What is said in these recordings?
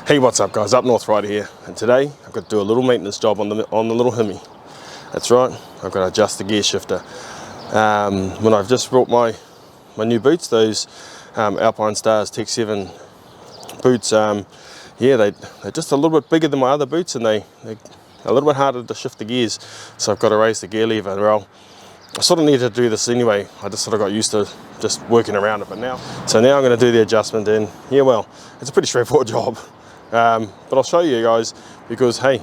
Hey, what's up guys, Up North Rider here, and today I've got to do a little maintenance job on the little Hemi. That's right, I've got to adjust the gear shifter. When I've just brought my new boots, those Alpine Stars Tech 7 boots, yeah, they're just a little bit bigger than my other boots, and they're a little bit harder to shift the gears, so I've got to raise the gear lever. Well, I sort of needed to do this anyway. I just sort of got used to just working around it, but now I'm going to do the adjustment, and yeah, well, it's a pretty straightforward job. But I'll show you guys, because hey,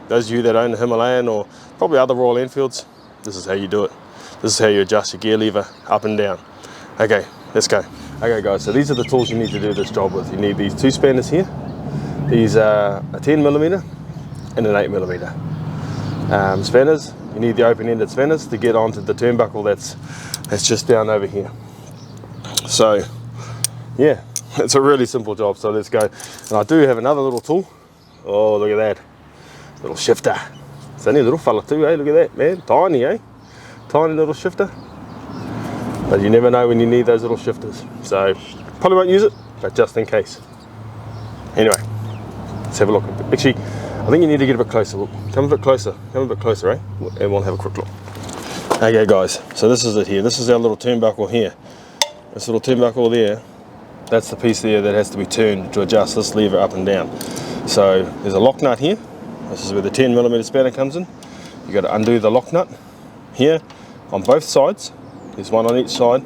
those of you that own a Himalayan or probably other Royal Enfields, this is how you do it. This is how you adjust your gear lever up and down. Okay, let's go. Okay guys, so these are the tools you need to do this job with. You need these two spanners here. These are a 10mm and an 8mm spanners. You need the open-ended spanners to get onto the turnbuckle that's just down over here. So yeah, it's a really simple job, so let's go. And I do have another little tool. Oh, look at that. Little shifter. It's only a little fella too, eh? Look at that, man. Tiny, eh? Tiny little shifter. But you never know when you need those little shifters. So, probably won't use it, but just in case. Anyway, let's have a look. Actually, I think you need to get a bit closer. Look, come a bit closer. Come a bit closer, eh? And we'll have a quick look. Okay, guys. So this is it here. This is our little turnbuckle here. This little turnbuckle there. That's the piece there that has to be turned to adjust this lever up and down. So there's a lock nut here. This is where the 10mm spanner comes in. You've got to undo the lock nut here on both sides. There's one on each side,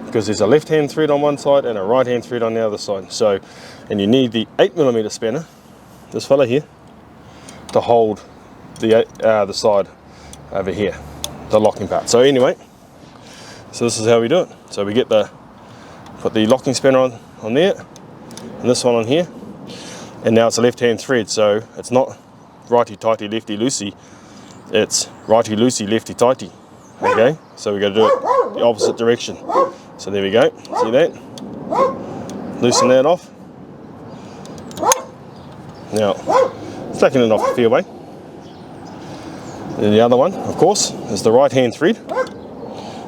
because there's a left hand thread on one side and a right hand thread on the other side. So, and you need the 8mm spanner, this fella here, to hold the side over here, the locking part. So anyway, so this is how we do it. So we get put the locking spanner on there, and this one on here, and now it's a left hand thread, so it's not righty tighty lefty loosey, it's righty loosey lefty tighty. Okay, so we got to do it the opposite direction. So there we go, see that? Loosen that off. Now it's taking it off a fair way. Then the other one, of course, is the right hand thread,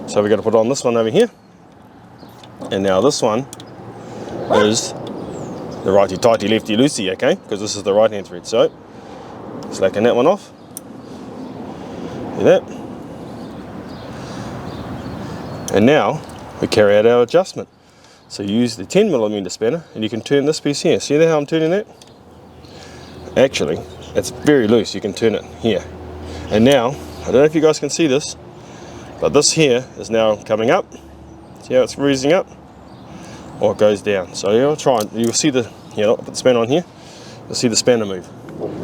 so we got to put on this one over here. And now this one is the righty tighty lefty loosey, okay? Because this is the right hand thread. So slacken that one off. See that? And now we carry out our adjustment. So you use the 10mm spanner, and you can turn this piece here. See how I'm turning that? Actually, it's very loose. You can turn it here. And now, I don't know if you guys can see this, but this here is now coming up. See how it's raising up? Or it goes down. So you'll try and you'll see the, I'll put the spanner on here. You'll see the spanner move.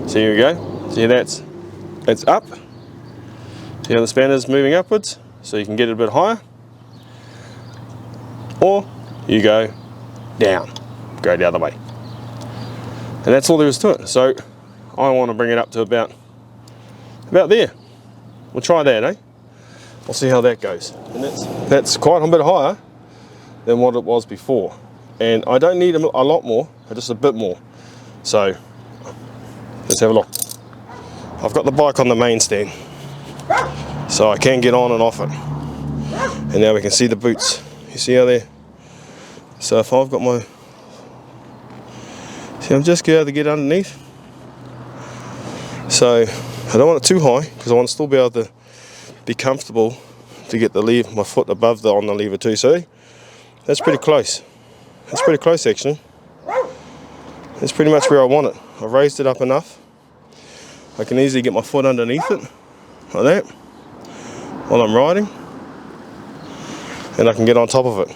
So here we go. See it's up. See how the spanner's moving upwards? So you can get it a bit higher. Or you go down. Go the other way. And that's all there is to it. So I want to bring it up to about there. We'll try that, eh? We'll see how that goes. And that's quite a bit higher than what it was before, and I don't need a lot more, just a bit more. So let's have a look. I've got the bike on the main stand, so I can get on and off it, and now we can see the boots. You see how they're, so if I've got my, see, I'm just going to get underneath, so I don't want it too high, because I want to still be able to be comfortable to get my foot above on the lever too. So that's pretty close. That's pretty close actually. That's pretty much where I want it. I've raised it up enough. I can easily get my foot underneath it, like that, while I'm riding. And I can get on top of it.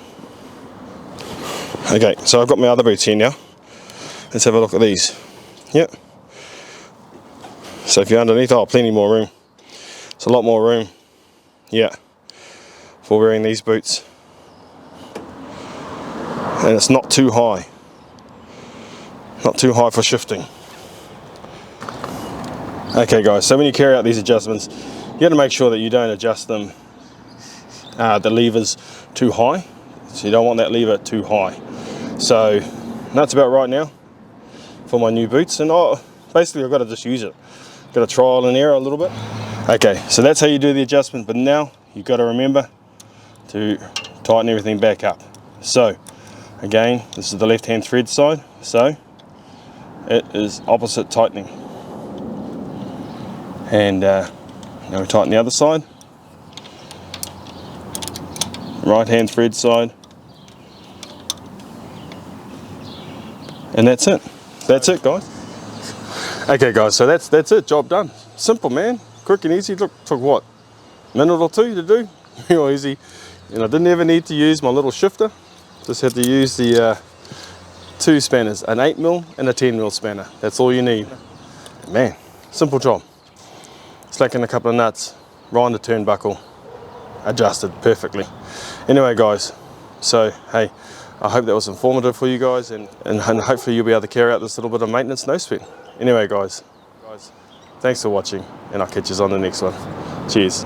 Okay, so I've got my other boots here now. Let's have a look at these. Yep. So if you're underneath, plenty more room. It's a lot more room, yeah, for wearing these boots. And it's not too high. Not too high for shifting. Okay guys, so when you carry out these adjustments, you got to make sure that you don't adjust them, the levers too high. So you don't want that lever too high. So that's about right now for my new boots. And basically I've got to just use it. Got to trial and error a little bit. Okay, so that's how you do the adjustment, but now you've got to remember to tighten everything back up. So again, this is the left hand thread side, so, it is opposite tightening. And now we tighten the other side. Right hand thread side. And that's it. That's it, guys. Okay guys, so that's it, job done. Simple, man, quick and easy. Look, took what, minute or two to do? Real easy. And I didn't even need to use my little shifter. Just had to use the 2 spanners, an 8mm and a 10mm spanner. That's all you need. Man, simple job. Slacking a couple of nuts, wind the turnbuckle, adjusted perfectly. Anyway guys, so hey, I hope that was informative for you guys, and hopefully you'll be able to carry out this little bit of maintenance no sweat. Anyway guys, thanks for watching, and I'll catch you on the next one. Cheers.